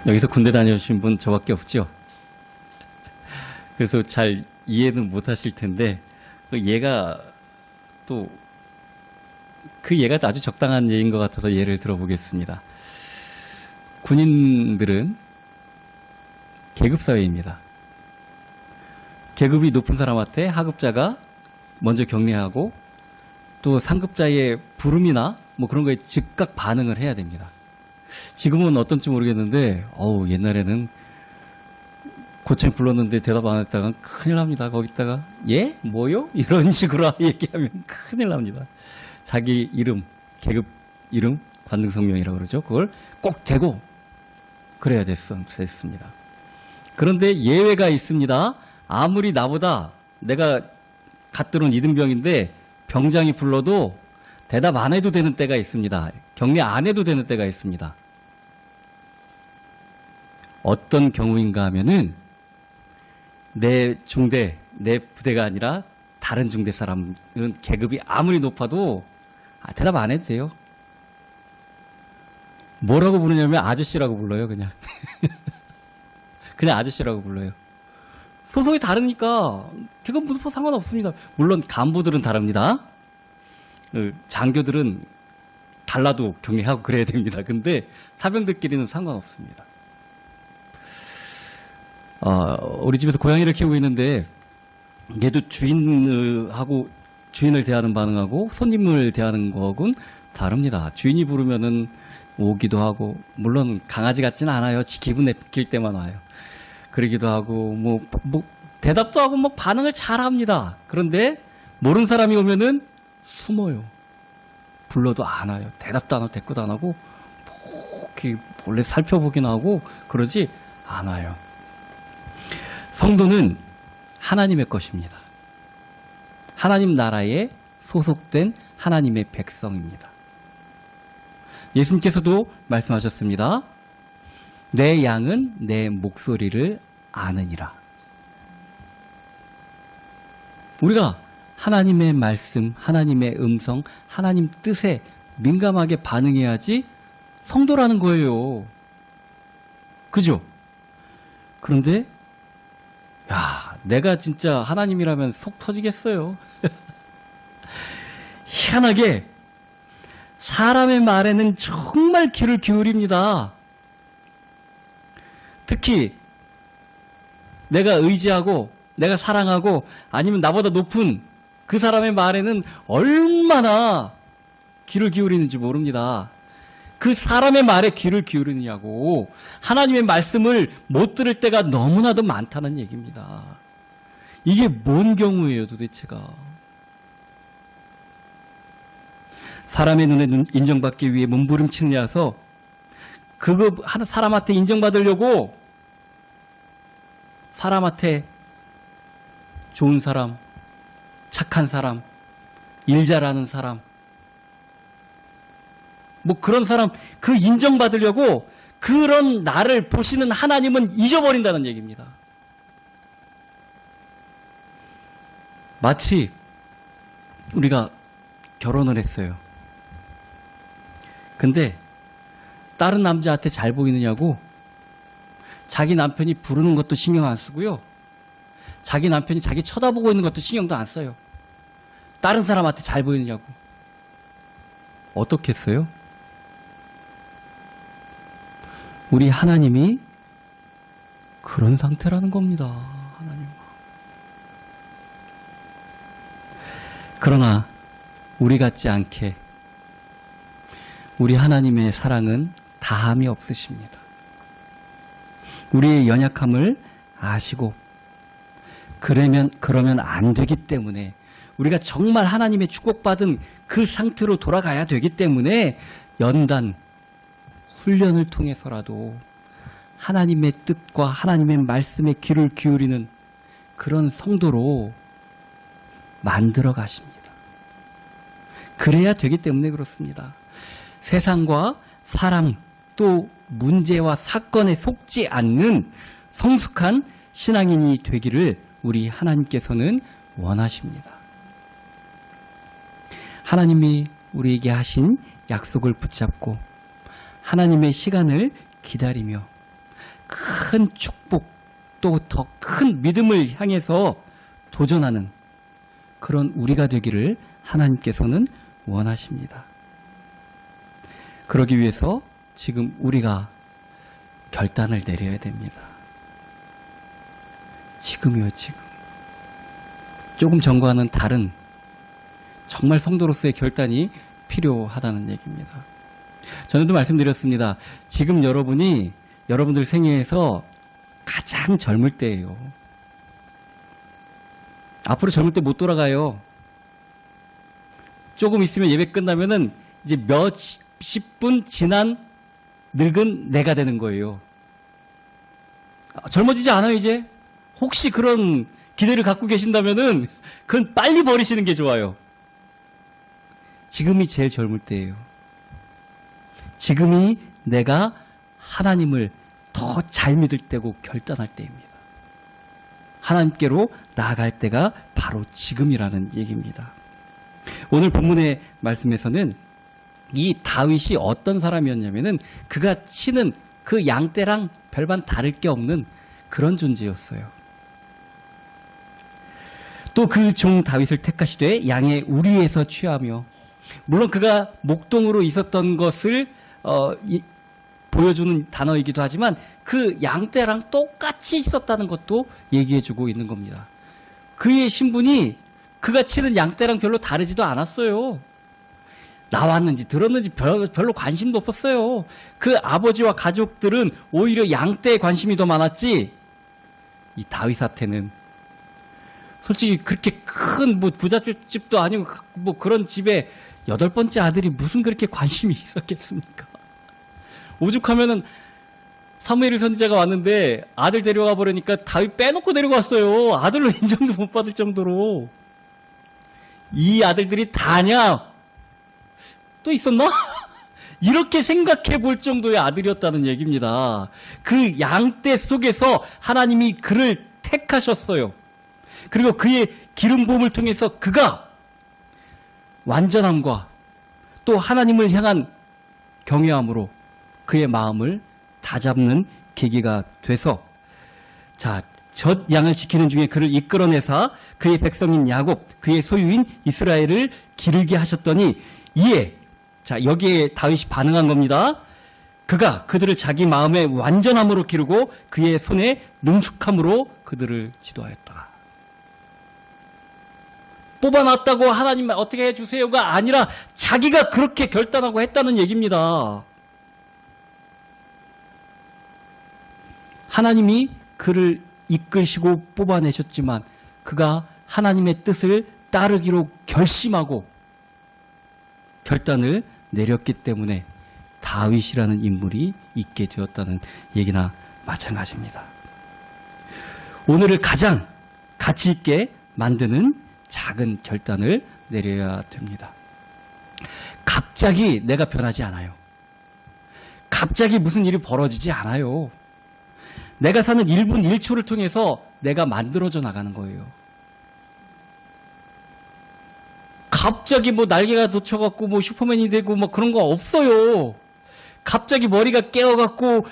여기서 군대 다녀오신 분 저밖에 없죠. 그래서 잘 이해는 못 하실 텐데, 얘가 또, 그 얘가 아주 적당한 예인 것 같아서 예를 들어보겠습니다. 군인들은 계급사회입니다. 계급이 높은 사람한테 하급자가 먼저 격려하고 또 상급자의 부름이나 뭐 그런 거에 즉각 반응을 해야 됩니다. 지금은 어떤지 모르겠는데, 옛날에는 고창 불렀는데 대답 안 했다가 큰일 납니다. 거기다가, 예? 뭐요? 이런 식으로 얘기하면 큰일 납니다. 자기 이름, 계급 이름, 관등성명이라고 그러죠. 그걸 꼭 대고 그래야 됐습니다. 그런데 예외가 있습니다. 아무리 나보다 내가 갓 들어온 이등병인데 병장이 불러도 대답 안 해도 되는 때가 있습니다. 격려 안 해도 되는 때가 있습니다. 어떤 경우인가 하면은 내 중대, 내 부대가 아니라 다른 중대 사람은 계급이 아무리 높아도 대답 안 해도 돼요. 뭐라고 부르냐면 아저씨라고 불러요, 그냥. 그냥 아저씨라고 불러요. 소속이 다르니까 계급 무슨 상관없습니다. 물론 간부들은 다릅니다. 장교들은 달라도 격려하고 그래야 됩니다. 근데 사병들끼리는 상관없습니다. 우리 집에서 고양이를 키우고 있는데 얘도 주인을 대하는 반응하고 손님을 대하는 거하고는 다릅니다. 주인이 부르면은 오기도 하고, 물론 강아지 같지는 않아요. 지 기분 내킬 때만 와요. 그러기도 하고, 대답도 하고, 반응을 잘 합니다. 그런데, 모르는 사람이 오면은 숨어요. 불러도 안 와요. 대답도 안 하고, 대꾸도 안 하고, 이렇게 몰래 살펴보긴 하고, 그러지 않아요. 성도는 하나님의 것입니다. 하나님 나라에 소속된 하나님의 백성입니다. 예수님께서도 말씀하셨습니다. 내 양은 내 목소리를 아느니라. 우리가 하나님의 말씀, 하나님의 음성, 하나님 뜻에 민감하게 반응해야지 성도라는 거예요. 그죠? 그런데 내가 진짜 하나님이라면 속 터지겠어요. 희한하게 사람의 말에는 정말 귀를 기울입니다. 특히 내가 의지하고 내가 사랑하고 아니면 나보다 높은 그 사람의 말에는 얼마나 귀를 기울이는지 모릅니다. 그 사람의 말에 귀를 기울이느냐고, 하나님의 말씀을 못 들을 때가 너무나도 많다는 얘기입니다. 이게 뭔 경우예요, 도대체가? 사람의 눈에 인정받기 위해 몸부림치느냐서 그거 사람한테 인정받으려고 사람한테 좋은 사람, 착한 사람, 일 잘하는 사람, 그런 사람, 그 인정받으려고 그런 나를 보시는 하나님은 잊어버린다는 얘기입니다. 마치 우리가 결혼을 했어요. 근데 다른 남자한테 잘 보이느냐고 자기 남편이 부르는 것도 신경 안 쓰고요. 자기 남편이 자기 쳐다보고 있는 것도 신경도 안 써요. 다른 사람한테 잘 보이느냐고. 어떻겠어요? 우리 하나님이 그런 상태라는 겁니다. 하나님. 그러나 우리 같지 않게 우리 하나님의 사랑은 다함이 없으십니다. 우리의 연약함을 아시고 그러면 안 되기 때문에, 우리가 정말 하나님의 축복받은 그 상태로 돌아가야 되기 때문에 연단, 훈련을 통해서라도 하나님의 뜻과 하나님의 말씀에 귀를 기울이는 그런 성도로 만들어 가십니다. 그래야 되기 때문에 그렇습니다. 세상과 사람, 또 문제와 사건에 속지 않는 성숙한 신앙인이 되기를 우리 하나님께서는 원하십니다. 하나님이 우리에게 하신 약속을 붙잡고 하나님의 시간을 기다리며 큰 축복 또 더 큰 믿음을 향해서 도전하는 그런 우리가 되기를 하나님께서는 원하십니다. 그러기 위해서 지금 우리가 결단을 내려야 됩니다. 지금이요, 지금. 조금 전과는 다른 정말 성도로서의 결단이 필요하다는 얘기입니다. 전에도 말씀드렸습니다. 지금 여러분이 여러분들 생애에서 가장 젊을 때예요. 앞으로 젊을 때 못 돌아가요. 조금 있으면 예배 끝나면은 이제 몇십 분 지난 늙은 내가 되는 거예요. 젊어지지 않아요, 이제? 혹시 그런 기대를 갖고 계신다면은 그건 빨리 버리시는 게 좋아요. 지금이 제일 젊을 때예요. 지금이 내가 하나님을 더 잘 믿을 때고 결단할 때입니다. 하나님께로 나아갈 때가 바로 지금이라는 얘기입니다. 오늘 본문의 말씀에서는 이 다윗이 어떤 사람이었냐면은 그가 치는 그 양떼랑 별반 다를 게 없는 그런 존재였어요. 또 그 종 다윗을 택하시되 양의 우리에서 취하며, 물론 그가 목동으로 있었던 것을 보여주는 단어이기도 하지만 그 양떼랑 똑같이 있었다는 것도 얘기해주고 있는 겁니다. 그의 신분이 그가 치는 양떼랑 별로 다르지도 않았어요. 나왔는지 들었는지 별로 관심도 없었어요. 그 아버지와 가족들은 오히려 양떼에 관심이 더 많았지, 이 다윗한테는 솔직히 그렇게 큰 뭐 부잣집도 아니고 뭐 그런 집에 8번째 아들이 무슨 그렇게 관심이 있었겠습니까? 오죽하면은 사무엘 선지자가 왔는데 아들 데려가 버리니까 다윗 빼놓고 데려갔어요. 아들로 인정도 못 받을 정도로. 이 아들들이 다냐? 또 있었나? 이렇게 생각해 볼 정도의 아들이었다는 얘기입니다. 그 양떼 속에서 하나님이 그를 택하셨어요. 그리고 그의 기름 부음을 통해서 그가 완전함과 또 하나님을 향한 경외함으로 그의 마음을 다잡는 계기가 돼서, 자, 젖 양을 지키는 중에 그를 이끌어내사 그의 백성인 야곱, 그의 소유인 이스라엘을 기르게 하셨더니 이에, 자, 여기에 다윗이 반응한 겁니다. 그가 그들을 자기 마음의 완전함으로 기르고 그의 손에 능숙함으로 그들을 지도하였다. 뽑아놨다고 하나님 어떻게 해주세요가 아니라 자기가 그렇게 결단하고 했다는 얘기입니다. 하나님이 그를 이끄시고 뽑아내셨지만 그가 하나님의 뜻을 따르기로 결심하고 결단을 내렸기 때문에 다윗이라는 인물이 있게 되었다는 얘기나 마찬가지입니다. 오늘을 가장 가치 있게 만드는 작은 결단을 내려야 됩니다. 갑자기 내가 변하지 않아요. 갑자기 무슨 일이 벌어지지 않아요. 내가 사는 1분 1초를 통해서 내가 만들어져 나가는 거예요. 갑자기 뭐 날개가 돋쳐갖고 뭐 슈퍼맨이 되고 뭐 그런 거 없어요. 갑자기 머리가 깨어갖고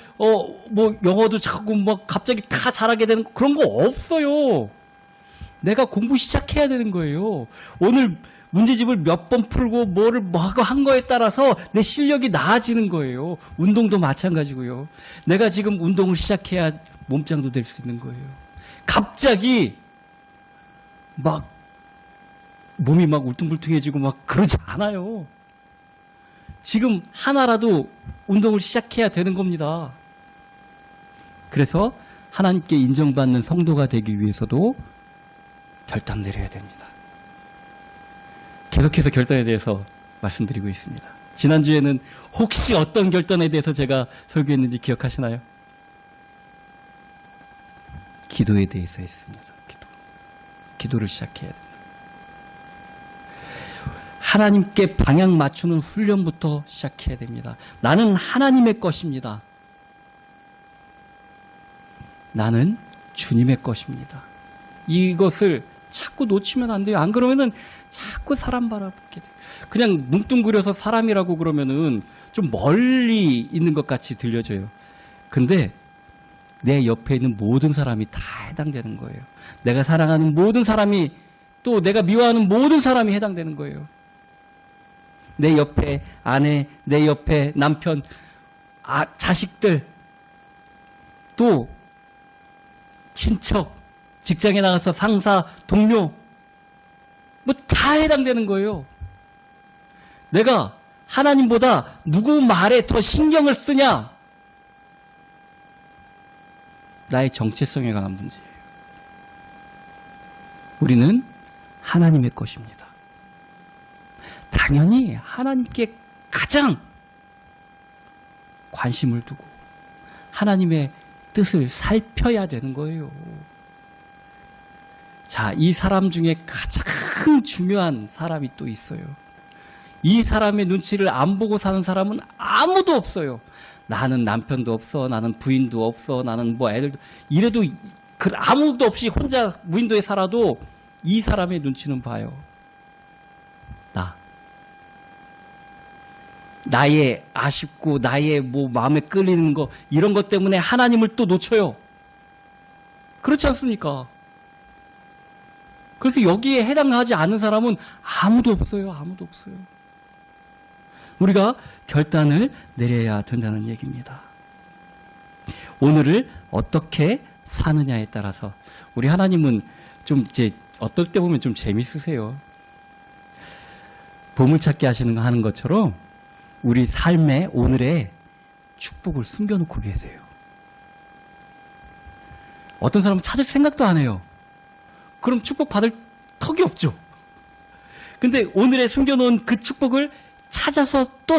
뭐 영어도 자꾸 뭐 갑자기 다 잘하게 되는 그런 거 없어요. 내가 공부 시작해야 되는 거예요. 오늘 문제집을 몇 번 풀고 뭐를 뭐 하고 한 거에 따라서 내 실력이 나아지는 거예요. 운동도 마찬가지고요. 내가 지금 운동을 시작해야 몸짱도 될 수 있는 거예요. 갑자기 막 몸이 막 울퉁불퉁해지고 막 그러지 않아요. 지금 하나라도 운동을 시작해야 되는 겁니다. 그래서 하나님께 인정받는 성도가 되기 위해서도 결단 내려야 됩니다. 계속해서 결단에 대해서 말씀드리고 있습니다. 지난주에는 혹시 어떤 결단에 대해서 제가 설교했는지 기억하시나요? 기도에 대해서 했습니다. 기도를 시작해야 됩니다. 하나님께 방향 맞추는 훈련부터 시작해야 됩니다. 나는 하나님의 것입니다. 나는 주님의 것입니다. 이것을 자꾸 놓치면 안 돼요. 안 그러면은 자꾸 사람 바라보게 돼요. 그냥 뭉뚱그려서 사람이라고 그러면은 좀 멀리 있는 것 같이 들려져요. 근데 내 옆에 있는 모든 사람이 다 해당되는 거예요. 내가 사랑하는 모든 사람이, 또 내가 미워하는 모든 사람이 해당되는 거예요. 내 옆에 아내, 내 옆에 남편, 자식들, 또 친척, 직장에 나가서 상사, 동료, 뭐 다 해당되는 거예요. 내가 하나님보다 누구 말에 더 신경을 쓰냐? 나의 정체성에 관한 문제예요. 우리는 하나님의 것입니다. 당연히 하나님께 가장 관심을 두고 하나님의 뜻을 살펴야 되는 거예요. 자, 이 사람 중에 가장 중요한 사람이 또 있어요. 이 사람의 눈치를 안 보고 사는 사람은 아무도 없어요. 나는 남편도 없어, 나는 부인도 없어, 나는 뭐 애들도, 이래도 아무도 없이 혼자 무인도에 살아도 이 사람의 눈치는 봐요. 나의 아쉽고 나의 뭐 마음에 끌리는 거, 이런 것 때문에 하나님을 또 놓쳐요. 그렇지 않습니까? 그래서 여기에 해당하지 않는 사람은 아무도 없어요. 아무도 없어요. 우리가 결단을 내려야 된다는 얘기입니다. 오늘을 어떻게 사느냐에 따라서, 우리 하나님은 좀 이제 어떨 때 보면 좀 재밌으세요. 보물찾기 하는 것처럼 우리 삶의 오늘의 축복을 숨겨놓고 계세요. 어떤 사람은 찾을 생각도 안 해요. 그럼 축복 받을 턱이 없죠. 근데 오늘에 숨겨놓은 그 축복을 찾아서 또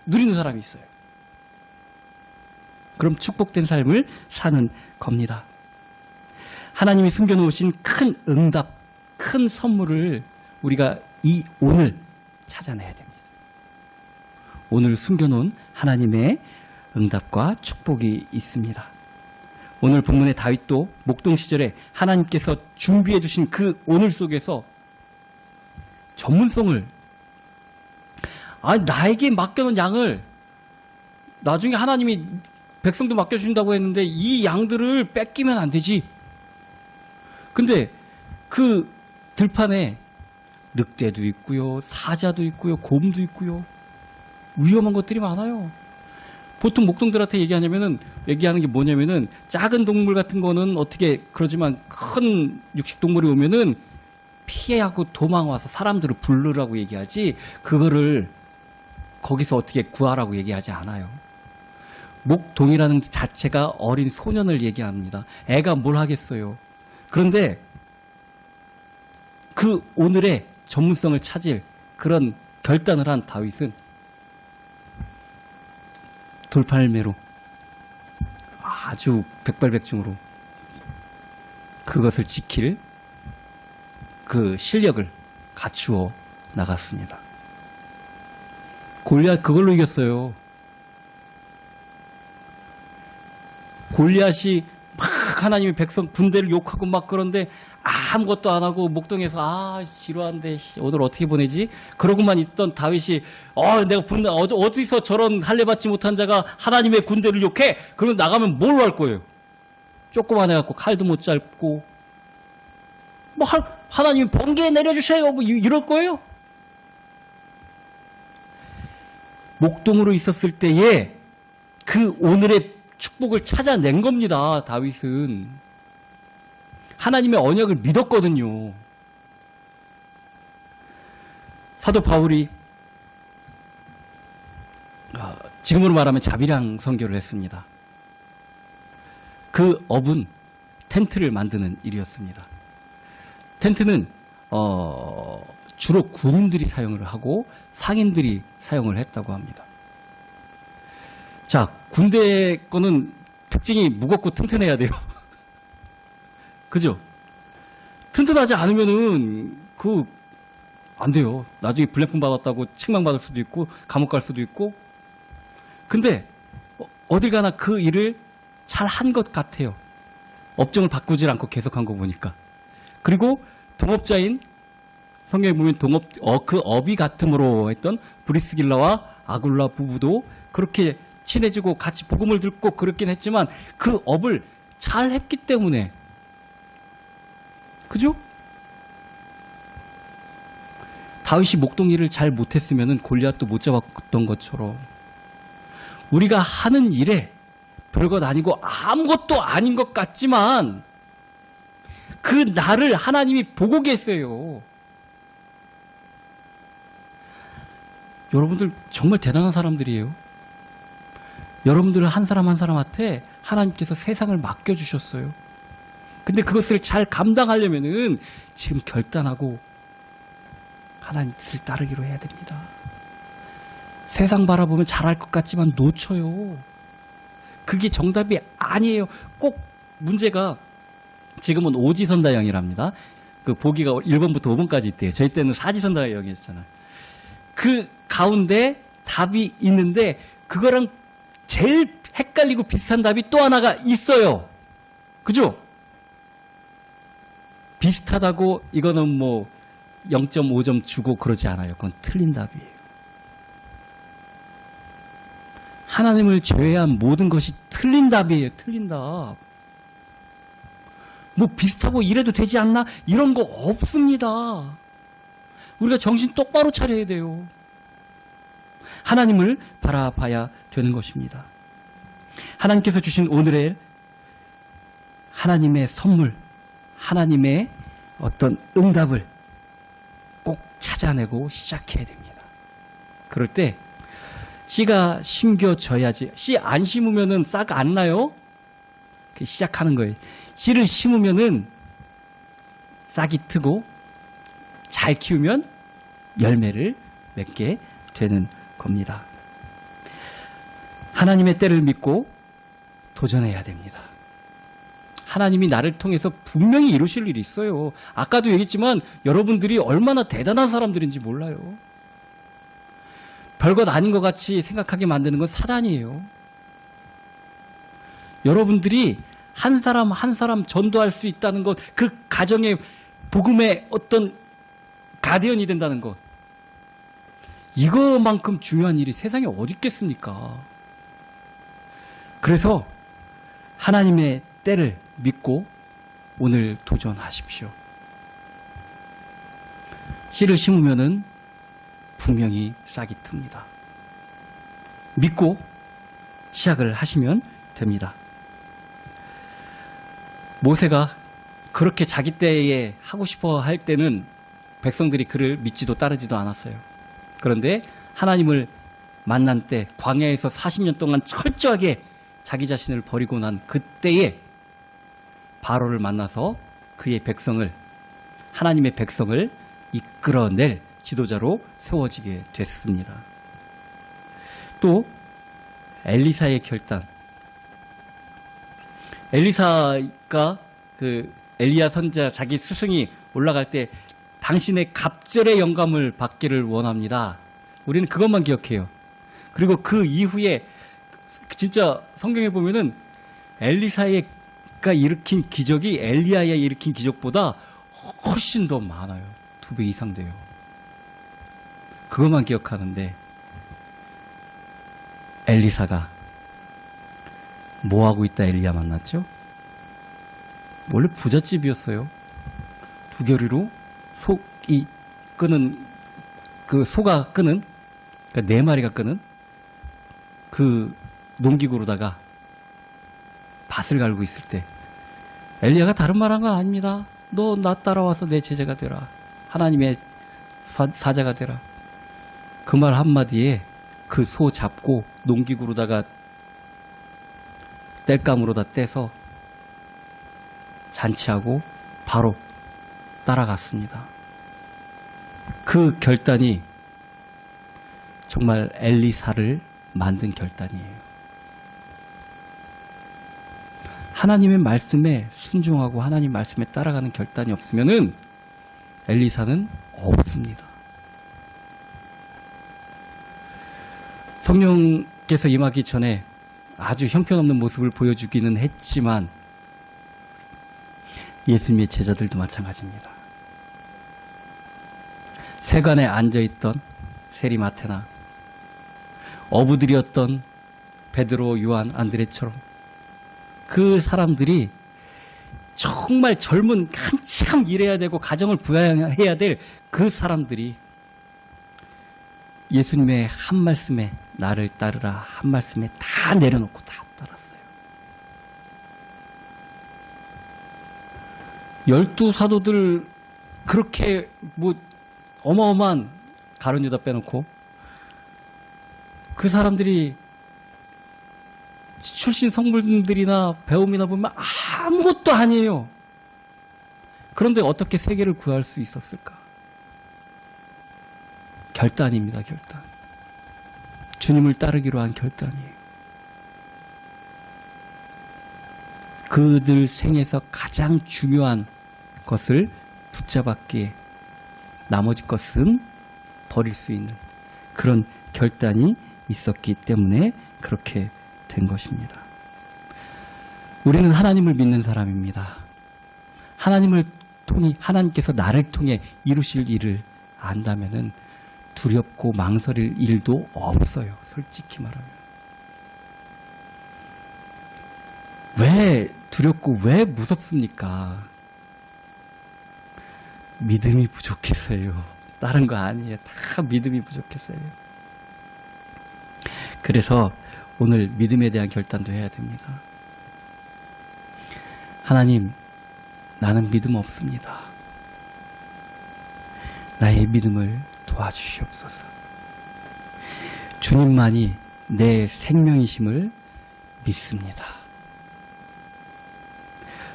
누리는 사람이 있어요. 그럼 축복된 삶을 사는 겁니다. 하나님이 숨겨놓으신 큰 응답, 큰 선물을 우리가 이 오늘 찾아내야 됩니다. 오늘 숨겨놓은 하나님의 응답과 축복이 있습니다. 오늘 본문의 다윗도 목동 시절에 하나님께서 준비해 주신 그 오늘 속에서 전문성을, 나에게 맡겨놓은 양을 나중에 하나님이 백성도 맡겨주신다고 했는데 이 양들을 뺏기면 안 되지. 근데 그 들판에 늑대도 있고요, 사자도 있고요, 곰도 있고요, 위험한 것들이 많아요. 보통 목동들한테 얘기하는 게 뭐냐면은, 작은 동물 같은 거는 어떻게 그러지만 큰 육식 동물이 오면은 피해하고 도망와서 사람들을 부르라고 얘기하지, 그거를 거기서 어떻게 구하라고 얘기하지 않아요. 목동이라는 자체가 어린 소년을 얘기합니다. 애가 뭘 하겠어요. 그런데 그 오늘의 전문성을 찾을 그런 결단을 한 다윗은 돌팔매로 아주 백발백중으로 그것을 지킬 그 실력을 갖추어 나갔습니다. 골리앗 그걸로 이겼어요. 골리앗이 막 하나님의 백성 군대를 욕하고 막 그런데 아무것도 안 하고 목동에서 지루한데 오늘 어떻게 보내지? 그러고만 있던 다윗이 내가 어디서 저런 할례 받지 못한 자가 하나님의 군대를 욕해? 그러면 나가면 뭘로 할 거예요? 조그만 해갖고 칼도 못 잡고 뭐 하나님이 번개 내려주세요 뭐 이럴 거예요? 목동으로 있었을 때에 그 오늘의 축복을 찾아낸 겁니다. 다윗은 하나님의 언약을 믿었거든요. 사도 바울이 지금으로 말하면 자비랑 선교를 했습니다. 그 업은 텐트를 만드는 일이었습니다. 텐트는 주로 군인들이 사용을 하고 상인들이 사용을 했다고 합니다. 자, 군대 거는 특징이 무겁고 튼튼해야 돼요. 그죠? 튼튼하지 않으면은 안 돼요. 나중에 불량품 받았다고 책망받을 수도 있고 감옥 갈 수도 있고. 근데 어딜 가나 그 일을 잘 한 것 같아요. 업종을 바꾸질 않고 계속한 거 보니까. 그리고 동업자인, 성경에 보면 그 업이 같음으로 했던 브리스길라와 아굴라 부부도 그렇게 친해지고 같이 복음을 듣고 그렇긴 했지만 그 업을 잘 했기 때문에. 그죠? 다윗이 목동이를 잘 못했으면 골리앗도 못 잡았던 것처럼 우리가 하는 일에 별것 아니고 아무것도 아닌 것 같지만 그 나를 하나님이 보고 계세요. 여러분들 정말 대단한 사람들이에요. 여러분들 한 사람 한 사람한테 하나님께서 세상을 맡겨주셨어요. 근데 그것을 잘 감당하려면은 지금 결단하고 하나님 뜻을 따르기로 해야 됩니다. 세상 바라보면 잘할 것 같지만 놓쳐요. 그게 정답이 아니에요. 꼭 문제가 지금은 오지선다형이랍니다. 그 보기가 1번부터 5번까지 있대요. 저희 때는 사지선다형이었잖아요. 그 가운데 답이 있는데 그거랑 제일 헷갈리고 비슷한 답이 또 하나가 있어요. 그죠? 비슷하다고 이거는 뭐 0.5점 주고 그러지 않아요. 그건 틀린 답이에요. 하나님을 제외한 모든 것이 틀린 답이에요. 틀린 답. 뭐 비슷하고 이래도 되지 않나? 이런 거 없습니다. 우리가 정신 똑바로 차려야 돼요. 하나님을 바라봐야 되는 것입니다. 하나님께서 주신 오늘의 하나님의 선물, 하나님의 어떤 응답을 꼭 찾아내고 시작해야 됩니다. 그럴 때 씨가 심겨져야지. 씨 안 심으면은 싹 안 나요? 시작하는 거예요. 씨를 심으면은 싹이 트고 잘 키우면 열매를 맺게 되는 겁니다. 하나님의 때를 믿고 도전해야 됩니다. 하나님이 나를 통해서 분명히 이루실 일이 있어요. 아까도 얘기했지만 여러분들이 얼마나 대단한 사람들인지 몰라요. 별것 아닌 것 같이 생각하게 만드는 건 사단이에요. 여러분들이 한 사람 한 사람 전도할 수 있다는 것, 그 가정의 복음의 어떤 가디언이 된다는 것, 이거만큼 중요한 일이 세상에 어디 있겠습니까? 그래서 하나님의 때를 믿고 오늘 도전하십시오. 씨를 심으면은 분명히 싹이 틉니다. 믿고 시작을 하시면 됩니다. 모세가 그렇게 자기 때에 하고 싶어 할 때는 백성들이 그를 믿지도 따르지도 않았어요. 그런데 하나님을 만난 때 광야에서 40년 동안 철저하게 자기 자신을 버리고 난 그때에 바로를 만나서 그의 백성을, 하나님의 백성을 이끌어낼 지도자로 세워지게 됐습니다. 또 엘리사의 결단. 엘리사가 그 엘리야 선지자 자기 스승이 올라갈 때 당신의 갑절의 영감을 받기를 원합니다. 우리는 그것만 기억해요. 그리고 그 이후에 진짜 성경에 보면은 엘리사가 일으킨 기적이 엘리야가 일으킨 기적보다 훨씬 더 많아요. 2배 이상 돼요. 그것만 기억하는데 엘리사가 뭐하고 있다 엘리야 만났죠? 원래 부잣집이었어요. 두겨리로 속이 끄는, 그 소가 끄는, 그러니까 4마리가 끄는 그 농기구로다가 밭을 갈고 있을 때 엘리야가 다른 말 한 거 아닙니다. 너 나 따라와서 내 제자가 되라. 하나님의 사자가 되라. 그 말 한마디에 그 소 잡고 농기구로다가 땔감으로다 떼서 잔치하고 바로 따라갔습니다. 그 결단이 정말 엘리사를 만든 결단이에요. 하나님의 말씀에 순종하고 하나님 말씀에 따라가는 결단이 없으면은 엘리사는 없습니다. 성령께서 임하기 전에 아주 형편없는 모습을 보여주기는 했지만 예수님의 제자들도 마찬가지입니다. 세관에 앉아있던 세리마테나 어부들이었던 베드로, 요한, 안드레처럼 그 사람들이 정말 젊은 한참 일해야 되고 가정을 부양해야 될 그 사람들이 예수님의 한 말씀에 나를 따르라 한 말씀에 다 내려놓고 다 따랐어요. 12사도들 그렇게 뭐 어마어마한 가룟 유다 빼놓고 그 사람들이 출신 성분들이나 배움이나 보면 아무것도 아니에요. 그런데 어떻게 세계를 구할 수 있었을까? 결단입니다, 결단. 주님을 따르기로 한 결단이에요. 그들 생에서 가장 중요한 것을 붙잡았기에 나머지 것은 버릴 수 있는 그런 결단이 있었기 때문에 그렇게 된 것입니다. 우리는 하나님을 믿는 사람입니다. 하나님을 통해 하나님께서 나를 통해 이루실 일을 안다면은 두렵고 망설일 일도 없어요. 솔직히 말하면. 왜 두렵고 왜 무섭습니까? 믿음이 부족해서요. 다른 거 아니에요. 다 믿음이 부족해서요. 그래서 오늘 믿음에 대한 결단도 해야 됩니다. 하나님, 나는 믿음 없습니다. 나의 믿음을 도와주시옵소서. 주님만이 내 생명이심을 믿습니다.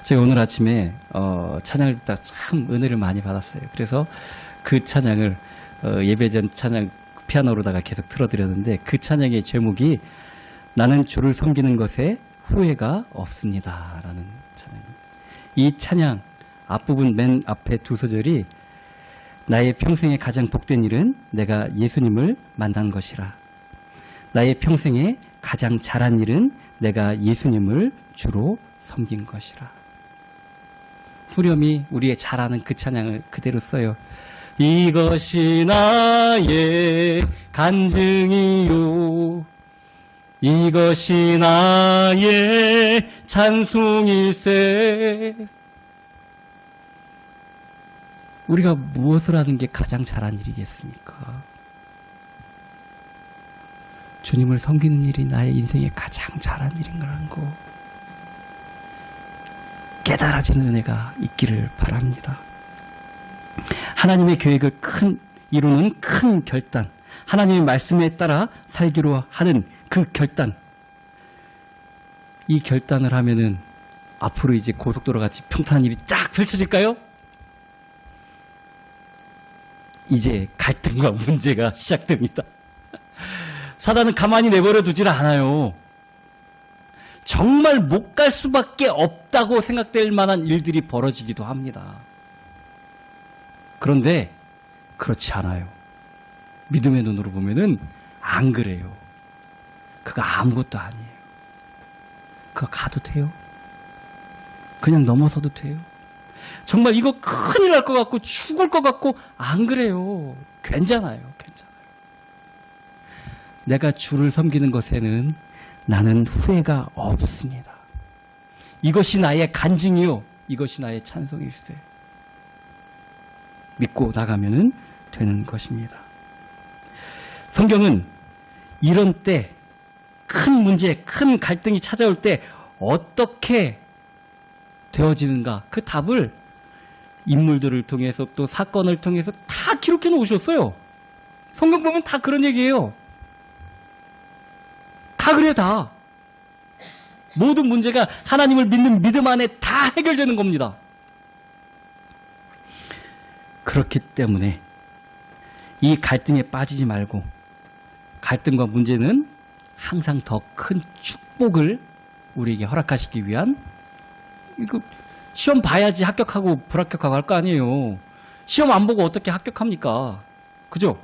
제가 오늘 아침에 찬양을 듣다 참 은혜를 많이 받았어요. 그래서 그 찬양을 예배 전 찬양 피아노로다가 계속 틀어드렸는데 그 찬양의 제목이 나는 주를 섬기는 것에 후회가 없습니다 라는 찬양입니다. 이 찬양 앞부분 맨 앞에 두 소절이 나의 평생에 가장 복된 일은 내가 예수님을 만난 것이라. 나의 평생에 가장 잘한 일은 내가 예수님을 주로 섬긴 것이라. 후렴이 우리의 잘 아는 그 찬양을 그대로 써요. 이것이 나의 간증이요 이것이 나의 찬송일세. 우리가 무엇을 하는 게 가장 잘한 일이겠습니까? 주님을 섬기는 일이 나의 인생에 가장 잘한 일인 거라는 거 깨달아지는 은혜가 있기를 바랍니다. 하나님의 계획을 이루는 큰 결단, 하나님의 말씀에 따라 살기로 하는 그 결단, 이 결단을 하면은 앞으로 이제 고속도로 같이 평탄한 일이 쫙 펼쳐질까요? 이제 갈등과 문제가 시작됩니다. 사단은 가만히 내버려 두질 않아요. 정말 못 갈 수밖에 없다고 생각될 만한 일들이 벌어지기도 합니다. 그런데 그렇지 않아요. 믿음의 눈으로 보면은 안 그래요. 그거 아무것도 아니에요. 그거 가도 돼요. 그냥 넘어서도 돼요. 정말 이거 큰일 날 것 같고 죽을 것 같고 안 그래요. 괜찮아요. 괜찮아요. 내가 주를 섬기는 것에는 나는 후회가 없습니다. 이것이 나의 간증이요. 이것이 나의 찬송일세. 믿고 나가면 되는 것입니다. 성경은 이런 때 큰 문제, 큰 갈등이 찾아올 때 어떻게 되어지는가 그 답을 인물들을 통해서 또 사건을 통해서 다 기록해 놓으셨어요. 성경 보면 다 그런 얘기예요. 다 그래요, 다. 모든 문제가 하나님을 믿는 믿음 안에 다 해결되는 겁니다. 그렇기 때문에 이 갈등에 빠지지 말고 갈등과 문제는 항상 더 큰 축복을 우리에게 허락하시기 위한 이거 시험 봐야지 합격하고 불합격하고 할 거 아니에요. 시험 안 보고 어떻게 합격합니까? 그죠?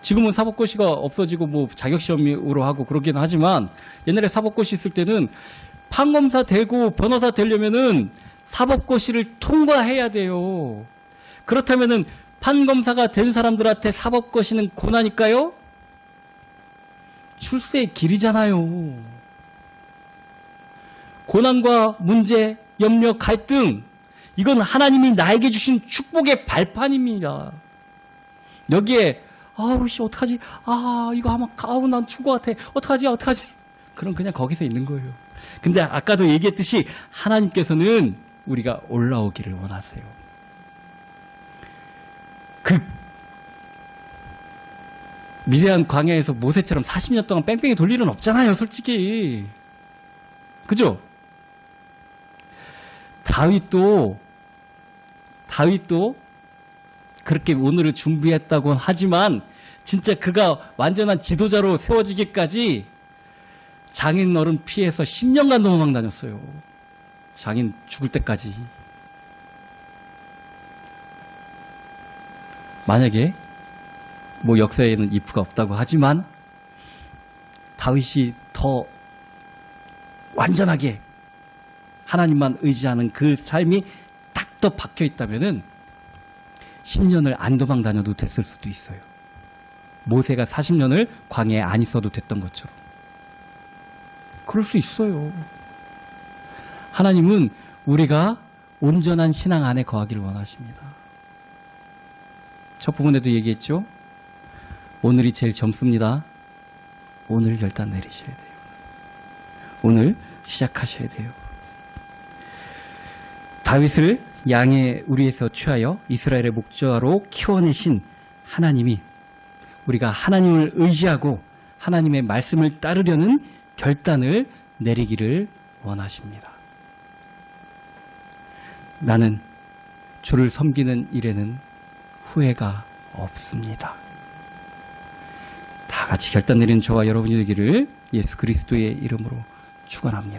지금은 사법고시가 없어지고 뭐 자격시험으로 하고 그러긴 하지만 옛날에 사법고시 있을 때는 판검사 되고 변호사 되려면은 사법고시를 통과해야 돼요. 그렇다면은 판검사가 된 사람들한테 사법고시는 고나니까요? 출세의 길이잖아요. 고난과 문제, 염려, 갈등, 이건 하나님이 나에게 주신 축복의 발판입니다. 여기에 씨 어떡하지? 이거 아마 난 죽을 것 같아. 어떡하지? 그럼 그냥 거기서 있는 거예요. 근데 아까도 얘기했듯이 하나님께서는 우리가 올라오기를 원하세요. 그 미대한 광야에서 모세처럼 40년 동안 뺑뺑이 돌 일은 없잖아요, 솔직히. 그죠? 다윗도 그렇게 오늘을 준비했다고 하지만 진짜 그가 완전한 지도자로 세워지기까지 장인 어른 피해서 10년간 도망 다녔어요. 장인 죽을 때까지. 만약에 뭐 역사에는 if가 없다고 하지만 다윗이 더 완전하게 하나님만 의지하는 그 삶이 딱 더 박혀 있다면은 10년을 안 도망 다녀도 됐을 수도 있어요. 모세가 40년을 광야에 안 있어도 됐던 것처럼. 그럴 수 있어요. 하나님은 우리가 온전한 신앙 안에 거하기를 원하십니다. 첫 부분에도 얘기했죠. 오늘이 제일 젊습니다. 오늘 결단 내리셔야 돼요. 오늘 시작하셔야 돼요. 다윗을 양의 우리에서 취하여 이스라엘의 목자로 키워내신 하나님이 우리가 하나님을 의지하고 하나님의 말씀을 따르려는 결단을 내리기를 원하십니다. 나는 주를 섬기는 일에는 후회가 없습니다. 다 같이 결단 내리는 저와 여러분이 되기를 예수 그리스도의 이름으로 축원합니다.